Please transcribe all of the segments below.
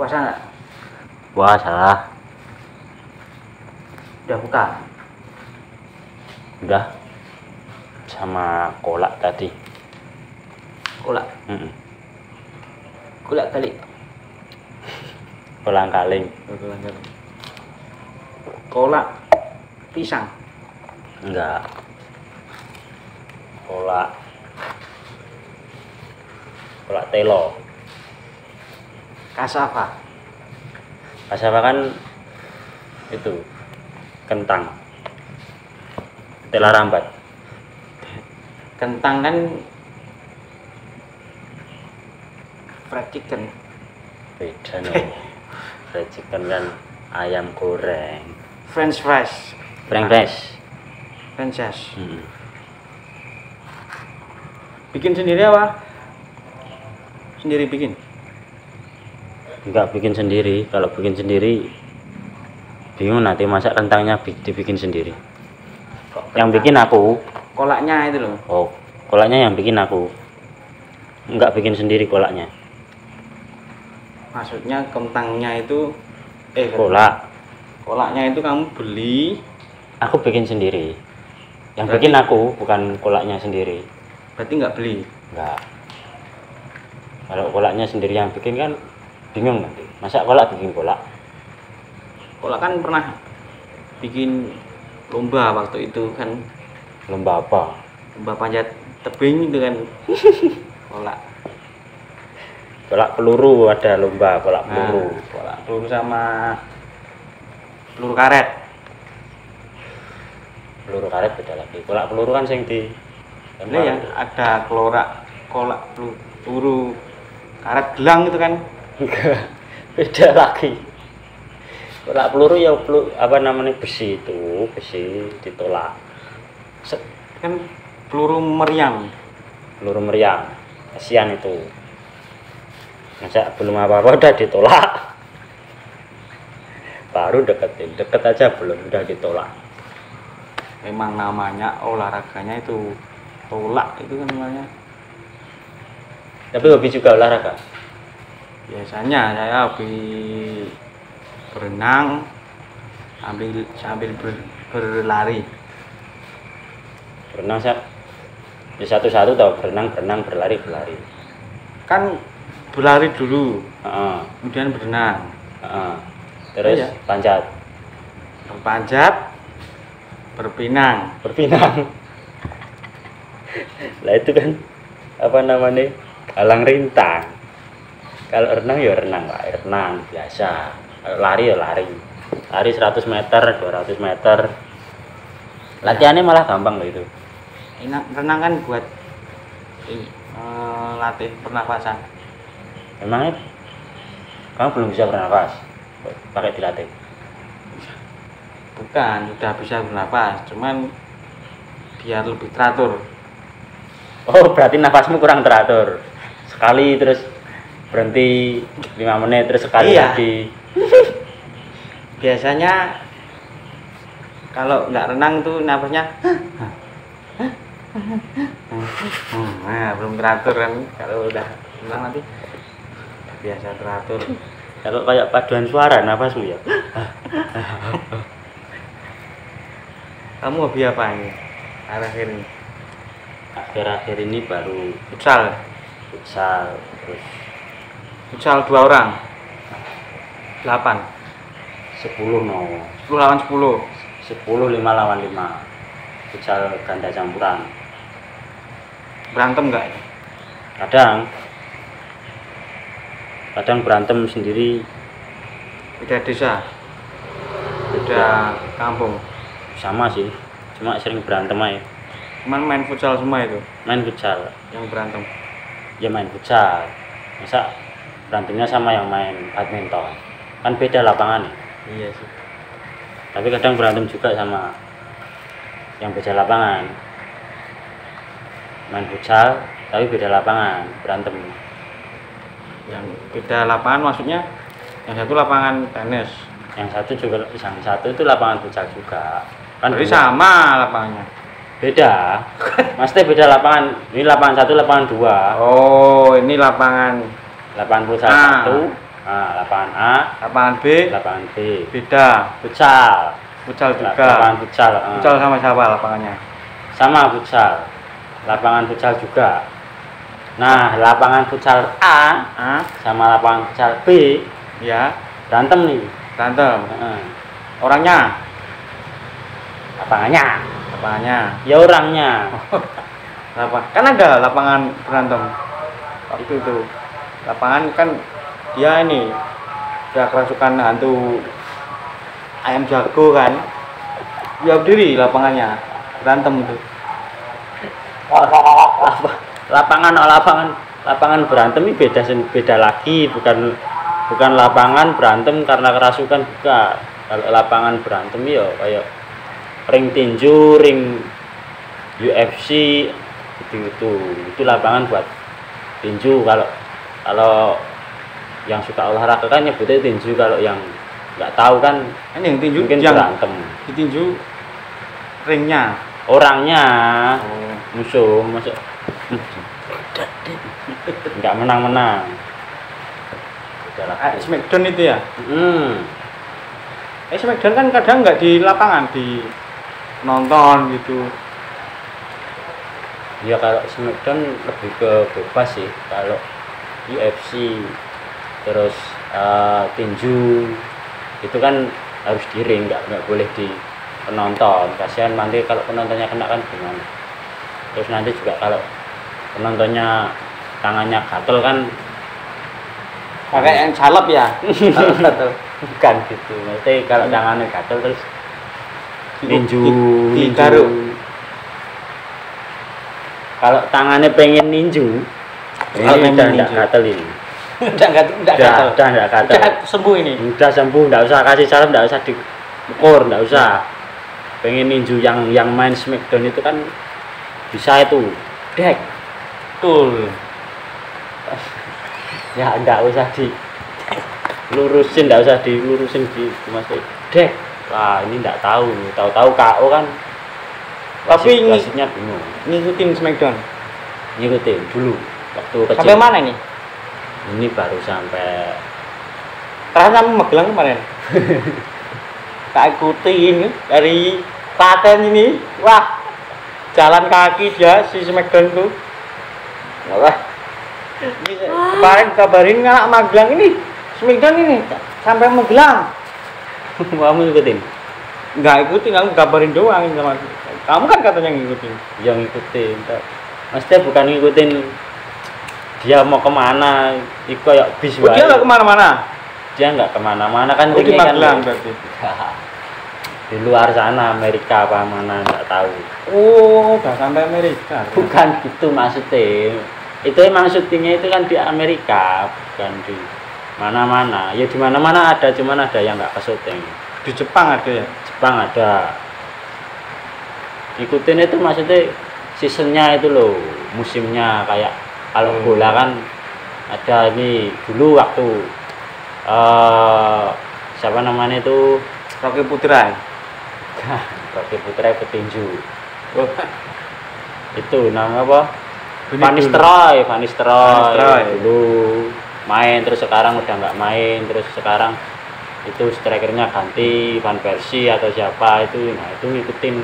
Puasa nggak? Puasa lah. Udah buka? Udah. Sama kolak tadi. Kolak? Mm-mm. Kolak kali? Kolang kaling. Kolak pisang? Enggak. Kolak telo. Kasava? Kasava kan itu kentang. Tela rambat. Kentang kan fried chicken. Beda no. Fried chicken kan ayam goreng. French fries? French fries. French fries. Mm-mm. Bikin sendiri apa? Sendiri bikin? Enggak bikin sendiri. Kalau bikin sendiri bingung nanti masak kentangnya dibikin sendiri. Yang bikin aku. Kolaknya itu loh. Oh, kolaknya yang bikin aku. Enggak bikin sendiri kolaknya. Maksudnya kentangnya itu kolaknya itu kamu beli, aku bikin sendiri. Yang berarti, bikin aku, bukan kolaknya sendiri. Berarti nggak beli? Enggak. Kalau kolaknya sendiri yang bikin kan bingung nanti. Masa kolak bikin kolak? Kolak kan pernah bikin lomba waktu itu kan. Lomba apa? Lomba panjat tebing itu kan. Kolak. Kolak peluru, ada lomba kolak peluru. Kolak peluru sama peluru karet. Peluru karet beda lagi. Kolak peluru kan sing di Ini ya ada kolak peluru karet gelang itu kan. Beda lagi. Kolak peluru ya apa namanya besi itu, besi ditolak. Kan peluru meriam. Peluru meriam. Kasihan itu. Masa belum apa-apa udah ditolak. Baru deketin, deket aja belum udah ditolak. Memang namanya olahraganya itu tolak itu kan namanya. Tapi hobi juga olahraga. Biasanya saya hobi berenang sambil berlari. Berenang di satu-satu tau berenang berlari. Kan berlari dulu, Uh-uh. kemudian berenang. Uh-uh. Terus Iya. panjat. Berpanjat, berpinang. Lah itu kan apa namanya galang rintang. Kalau renang ya renang Pak, renang biasa. Kalau lari ya lari 100 meter 200 meter. Latihannya malah gampang loh itu. Renang kan buat ini, latih pernapasan. Emangnya kamu belum bisa bernapas pakai dilatih? Bukan, sudah bisa bernapas, cuman biar lebih teratur. Oh berarti nafasmu kurang teratur. Sekali terus berhenti 5 menit terus sekali Iya. lagi. Biasanya kalau nggak renang tuh nafasnya nah belum teratur kan. Kalau udah renang nanti biasa teratur. Kalau kayak paduan suara nafasmu ya. Kamu hobi apa ini akhir ini? Akhir-akhir ini baru Futsal terus 2 orang 8 10 no 10 lawan 10 5 lawan 5 futsal ganda campuran. berantem nggak ya? Kadang berantem sendiri, Beda desa, beda kampung, sama sih, cuma sering berantem aja. cuman main futsal semua itu Main futsal yang berantem. ya main futsal, masa berantemnya sama yang main badminton kan beda lapangan. Iya sih. Tapi kadang berantem juga sama yang beda lapangan, main futsal tapi beda lapangan berantem. Yang beda lapangan maksudnya yang satu lapangan tenis, yang satu itu lapangan futsal juga kan. berarti sama lapangannya. Beda. Maksudnya beda lapangan. Ini lapangan 1, lapangan 2. Oh, ini lapangan Lapangan futsal 1. Lapangan A, lapangan B, lapangan B. beda. Futsal. Futsal juga. Lapangan futsal. Futsal sama siapa lapangannya? Sama futsal. Lapangan futsal juga. Nah, lapangan futsal A sama lapangan futsal B Ya, berantem nih. berantem. Heeh. Orangnya, Lapangannya. lapangannya. Ya orangnya. Kan ada lapangan berantem. Waktu itu. Lapangan kan dia ini udah kerasukan hantu ayam jago kan. Ya berdiri lapangannya. Berantem itu. Lapangan berantem ini beda lagi, bukan lapangan berantem karena kerasukan, bukan. Kalau lapangan berantem ya kayak ring tinju, ring UFC itu lapangan buat tinju. Kalau yang suka olahraga kan nyebutnya tinju, kalau yang nggak tahu kan Ini yang tinju mungkin yang berantem. ditinju ringnya. Orangnya Oh. musuh masuk nggak menang-menang. Smackdown itu ya. Smackdown kan kadang nggak di lapangan, di nonton gitu. Ya kalau Smackdown lebih ke bebas sih. Kalau UFC terus tinju itu kan harus di ring, nggak boleh di penonton. Kasihan nanti kalau penontonnya kena kan gimana. Terus nanti juga kalau penontonnya tangannya gatel kan Pakai yang salep ya. Gatel. bukan gitu. Maksudnya kalau tangannya gatel terus ninju. Digaruk. Kalau tangannya pengen ninju, Kalau ini pengen udah ninju. enggak gatel ini. Udah gatel. Udah enggak gatel. Udah sembuh ini. Udah sembuh, enggak usah kasih salam, enggak usah diukur, enggak usah. Pengen ninju yang main Smackdown itu kan bisa itu. Dek. Betul. Ya enggak usah lurusin, enggak usah dilurusin di Mas Dek. Wah, ini enggak tahu nih. Tahu-tahu KO kan. Tapi wasitnya bingung. ngikutin Smackdown. Ngikutin dulu waktu kecil. Sampai mana ini? Ini baru sampai Terakhir sama Magelang kemarin. Tak ikutin dari Klaten ini. Wah, jalan kaki dia si Smackdown tuh. Wah. Ini kemarin kabarin anak Magelang ini Smackdown ini sampai Magelang. kamu ngikutin. Nggak ikutin, aku kabarin doang sama kamu kan katanya ngikutin. Yang ngikutin. Maksudnya bukan ngikutin dia mau kemana, itu kayak bis Oh, dia nggak kemana-mana. Dia nggak kemana-mana kan. Oh, di ringnya Magelang kan berarti. di luar sana, Amerika apa mana nggak tahu. Oh, udah sampai Amerika. Bukan gitu maksudnya. Itu emang syutingnya itu kan di Amerika, bukan di mana-mana. Ya di mana-mana ada, cuman ada yang nggak ke syuting. Di Jepang ada ya. Jepang ada. Ikutin itu maksudnya seasonnya itu loh, musimnya. Kayak kalau bola kan ada ini dulu waktu siapa namanya itu Rocky Putra. Rocky Putra petinju. Oh, Itu nama apa? Ini Van dulu. Nistelrooy Van Nistelrooy. dulu main, terus sekarang udah nggak main, terus sekarang itu strikernya ganti Van Persie atau siapa itu. Nah itu ngikutin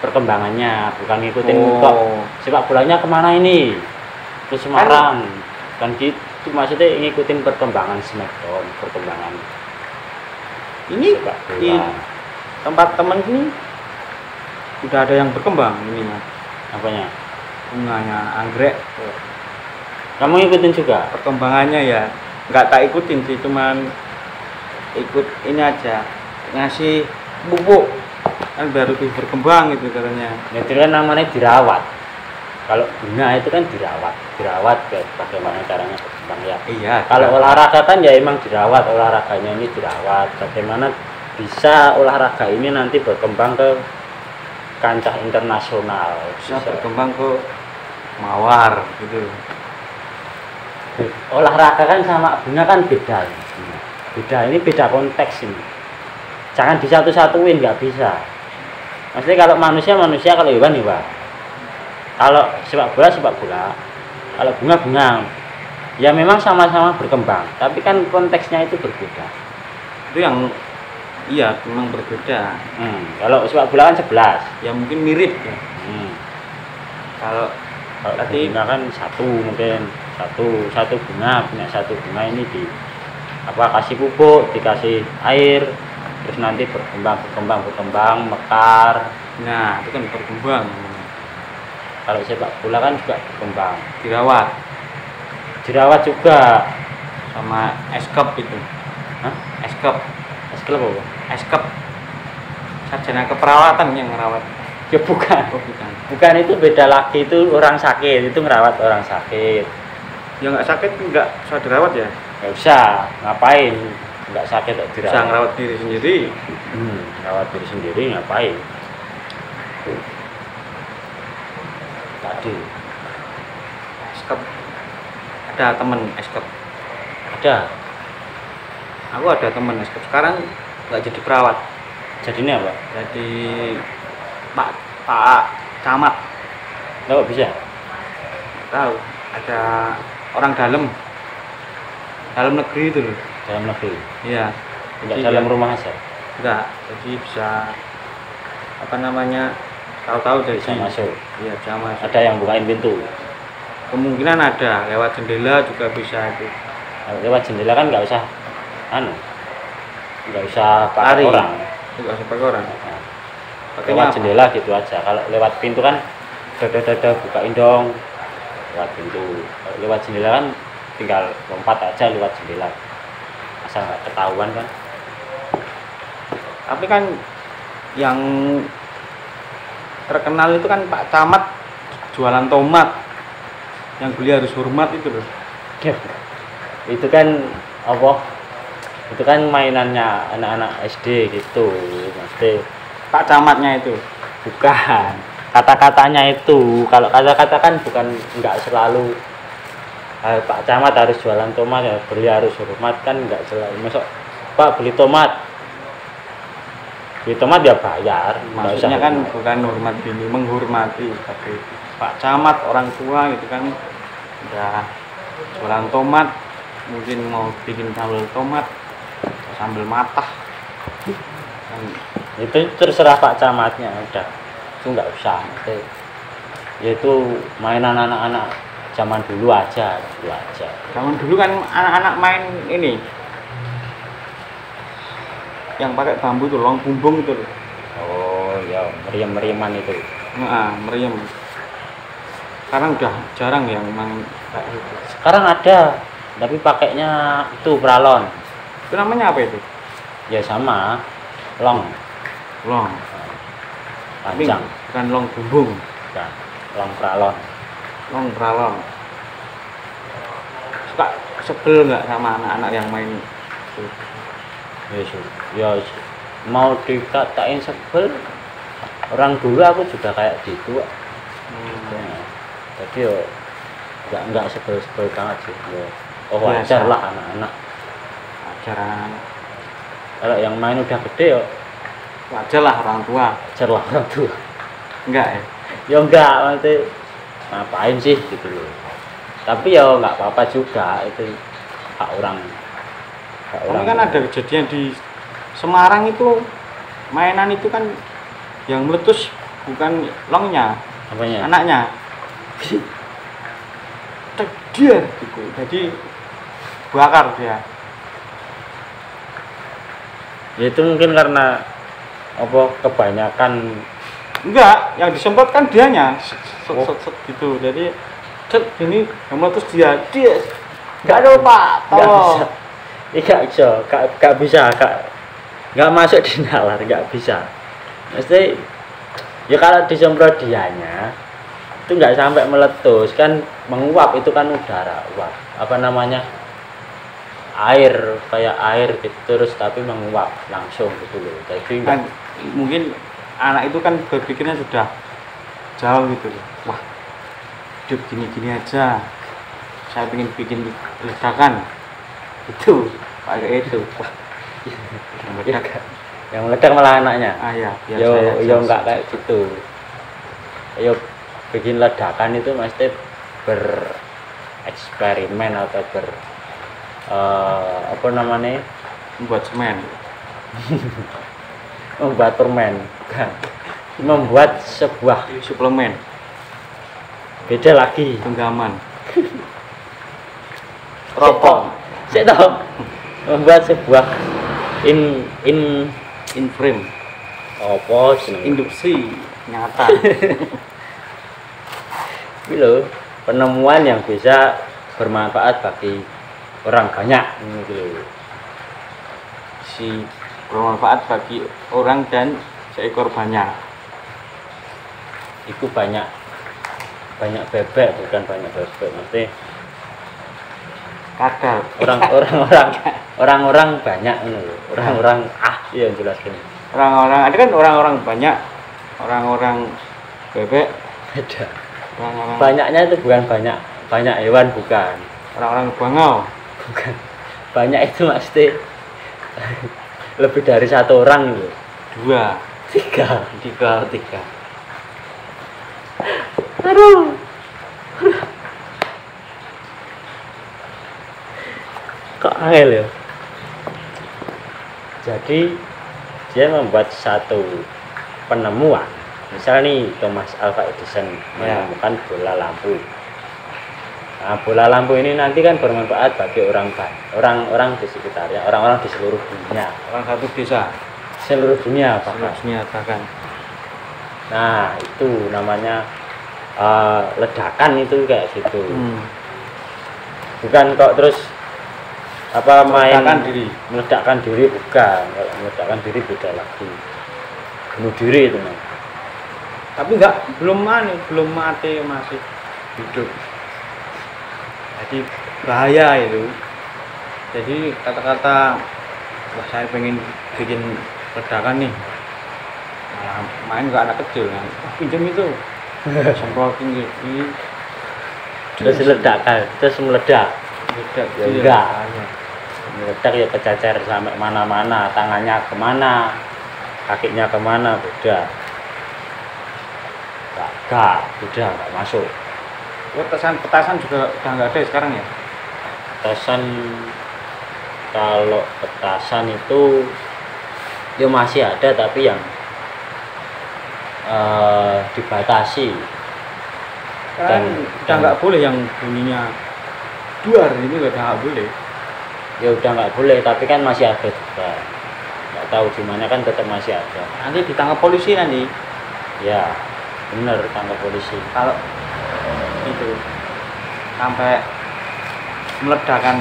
perkembangannya, bukan ngikutin kok sepak bolanya kemana ini ke Semarang kan gitu. Maksudnya ngikutin perkembangan Smackdown, perkembangan Ini sepak di bola. tempat teman ini udah ada yang berkembang ini mas. Apanya? Bunganya anggrek. Kamu ngikutin juga? Perkembangannya ya nggak tak ikutin sih, cuman ikut ini aja, ngasih pupuk kan baru berkembang gitu katanya. Itu kan namanya dirawat. Kalau bunga itu kan dirawat bagaimana caranya berkembang ya. Iya. Kalau olahraga kan ya emang dirawat, olahraganya ini dirawat. Bagaimana bisa olahraga ini nanti berkembang ke kancah internasional? bisa berkembang ke mawar gitu. Olahraga kan sama bunga kan beda. Beda, ini beda konteks ini. Jangan disatu-satuin, nggak bisa. Maksudnya kalau manusia, kalau hewan. Kalau sepak bola, kalau bunga. Ya memang sama-sama berkembang, tapi kan konteksnya itu berbeda. Itu yang iya memang berbeda. Kalau sepak bola kan 11. Ya mungkin mirip ya. Kalau Kalau tadi bunga kan satu mungkin satu bunga punya satu bunga ini di apa kasih pupuk, dikasih air, terus nanti berkembang mekar. nah itu kan berkembang. Kalau sepak bola kan juga berkembang, Dirawat juga sama es cup itu. Hah? Es cup. Es klub apa? Es cup. Sarjana keperawatan yang merawat. Ya bukan. Oh bukan. Bukan, itu beda lagi, itu orang sakit, itu ngerawat orang sakit. Ya nggak sakit nggak usah dirawat ya. Nggak usah, ngapain? Nggak sakit kok dirawat. Bisa ngerawat diri sendiri. Ngerawat diri sendiri ngapain? Tadi Es cup. Ada temen es cup. ada. Aku ada temen es cup. Sekarang nggak jadi perawat. Jadinya apa? Jadi Pak Camat. Nggak bisa. Tahu ada orang dalam negeri itu loh. Dalam negeri. Iya. Tidak Jadi dalam dia- rumah aja. Enggak, jadi bisa apa namanya? Tahu-tahu jadi Bisa masuk. Iya, bisa masuk. Ada yang bukain pintu. Kemungkinan ada lewat jendela juga bisa itu. Kalau lewat jendela kan nggak usah nggak usah pakai Lari. orang. Enggak usah pakai orang. Nah, Pakainya lewat apa? jendela gitu aja. Kalau lewat pintu kan dada bukain dong. Lewat pintu. Kalau lewat jendela kan tinggal lompat aja lewat jendela. Asal nggak ketahuan kan. Tapi kan yang terkenal itu kan Pak Camat jualan tomat. Yang beli harus hormat itu loh. Itu kan apa? Itu kan mainannya anak-anak SD gitu, Mas. Pak Camatnya itu. Bukan. Kata-katanya itu, kalau kata-kata kan bukan nggak selalu Pak Camat harus jualan tomat ya, beli harus hormat kan nggak selalu. Masuk Pak beli tomat ya bayar. Nggak usah Maksudnya kan hormat. bukan hormat ini, menghormati tapi Pak Camat orang tua gitu kan udah jualan tomat, mungkin mau bikin sambal tomat, sambal matah kan. Itu terserah Pak Camatnya, udah itu nggak usah. Itu mainan anak-anak zaman dulu aja. Zaman dulu kan anak-anak main ini yang pakai bambu tuh, long bumbung itu loh. Oh ya, meriam-meriaman itu. Nah, meriam. Sekarang udah jarang yang main kayak gitu. Sekarang ada, tapi pakainya itu pralon. Itu namanya apa itu? Ya sama, long Long. Tapi panjang, bukan long bumbung, ya, long pralon. long pralon. Suka sebel nggak sama anak-anak yang main itu? Ya, mau dikatain sebel, orang dulu aku juga kayak gitu. Ya, jadi yo nggak sebel banget sih. Ya. Oh Biasa. wajar lah anak-anak. Ajaran Kalau yang main udah gede yo wajar lah orang tua. wajar lah orang tua. Enggak ya? Ya enggak, nanti ngapain sih gitu loh. Tapi ya nggak apa-apa juga, itu hak orang. Tapi kan ada kejadian di Semarang itu, mainan itu kan yang meletus bukan longnya, apanya? anaknya. Dia gitu. Jadi bakar dia. Ya itu mungkin karena apa kebanyakan Enggak, yang disemprot kan dianya. Set gitu. Jadi cet ini yang meletus dia. Enggak ada Pak, tolong. nggak bisa, nggak masuk di nalar, nggak bisa. Mesti ya kalau disemprot dianya itu nggak sampai meletus, kan menguap, itu kan udara uap, apa namanya, air, kayak air gitu, terus tapi menguap langsung gitu loh. Jadi Kan mungkin anak itu kan berpikirnya sudah jauh gitu loh. Wah, hidup gini-gini aja. Saya ingin bikin ledakan. Itu pakai itu. Wah, yang meledak. yang meledak malah anaknya. Ya, biar Yo saya yo jelasin. nggak kayak gitu. Yo bikin ledakan itu mesti bereksperimen atau apa namanya, Membuat semen, membuat permen, bukan, membuat sebuah, suplemen, beda lagi, genggaman, rokok, saya tahu, membuat sebuah in inframe, apa jenenge, induksi nyata. ini loh, penemuan yang bisa bermanfaat bagi orang banyak gitu loh. Si bermanfaat bagi orang dan seekor banyak. Itu banyak bebek, bukan banyak bebek, mesti Kadal. orang-orang banyak gitu loh. Orang-orang iya jelaskan. Orang-orang ada kan orang-orang banyak, orang-orang bebek, Beda. orang-orang Banyaknya itu bukan banyak hewan, bukan. orang-orang bangau. Bukan. Banyak itu mesti lebih dari satu orang loh. 2, 3. 3. Aduh. Kok angel ya? Jadi dia membuat satu penemuan. Misal nih Thomas Alva Edison menemukan bola lampu. Nah, bola lampu ini nanti kan bermanfaat bagi orang-orang di sekitarnya, orang-orang di seluruh dunia. Orang satu desa, Seluruh dunia seluruh bahkan. dunia bahkan. Nah, itu namanya ledakan itu kayak gitu. Bukan kok terus apa main meledakkan diri, bukan. Kalau meledakkan diri beda lagi. Bunuh diri itu man. Tapi belum mati, masih hidup. Jadi bahaya itu. Jadi kata-kata wah saya pengen bikin ledakan nih, malah main ke anak kecil kan, pinjam itu semprotin gitu, Terus ledakan, terus meledak. Ya enggak. Meledak ya kecacar sampai mana-mana, tangannya kemana, kakinya kemana, beda. Enggak, beda, enggak masuk. Petasan juga udah nggak ada sekarang ya. Kalau petasan itu ya masih ada, tapi yang dibatasi. Kan udah nggak boleh yang bunyinya duar, ini udah nggak boleh. Ya udah nggak boleh, tapi kan masih ada juga. Nggak tahu gimana kan tetap masih ada. Nanti ditangkap polisi nanti. Ya bener, tangkap polisi. Kalau itu sampai meledakkan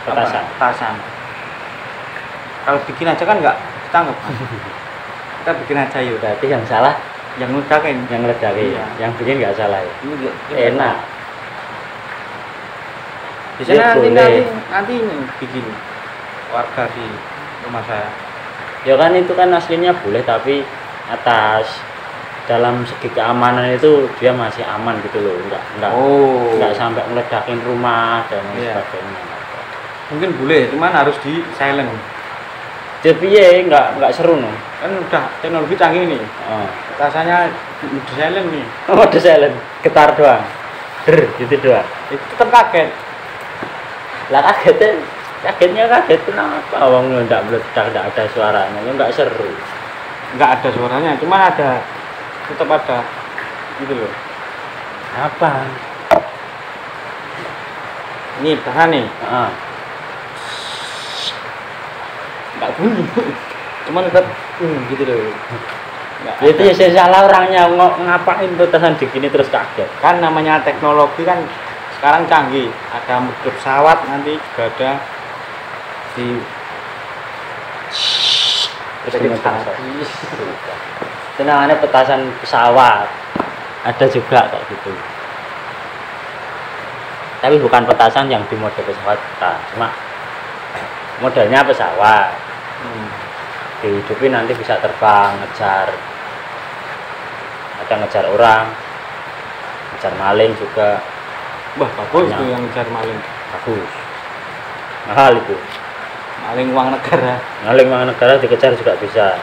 petasan. Kalau bikin aja kan nggak ditangkap. Kita bikin aja yuk. Berarti yang salah Yang ngeledakin. yang ngeledakin, Iya. yang bikin nggak salah ya. Enak. Di sana Ya, nanti ini bikin warga di rumah saya. Ya kan itu kan aslinya boleh, tapi atas dalam segi keamanan itu dia masih aman gitu loh, enggak sampai meledakin rumah dan sebagainya. Mungkin boleh, cuman harus di silent. Jadi ya enggak seru no. Kan udah teknologi canggih nih. Rasanya di silent nih. Oh, di silent, getar doang. Gitu doang. Itu tetap kaget. Lah kagetnya kenapa? Wong enggak meledak, enggak ada suaranya, enggak seru. Enggak ada suaranya, cuman tetap ada gitu loh. Apa? Ini tahan nih. Enggak bunyi. Cuman tetap gitu loh. Itu ya saya salah orangnya, ngapain petasan begini terus kaget. Kan namanya teknologi kan sekarang canggih, ada mobil pesawat, nanti juga ada di Senangannya petasan pesawat ada juga kayak gitu, tapi bukan petasan yang di model pesawat, bukan. Cuma modelnya pesawat, dihidupin nanti bisa terbang, ngejar orang, ngejar maling juga. Wah bagus tuh yang ngejar maling, bagus, mahal itu. Maling uang negara dikejar juga bisa.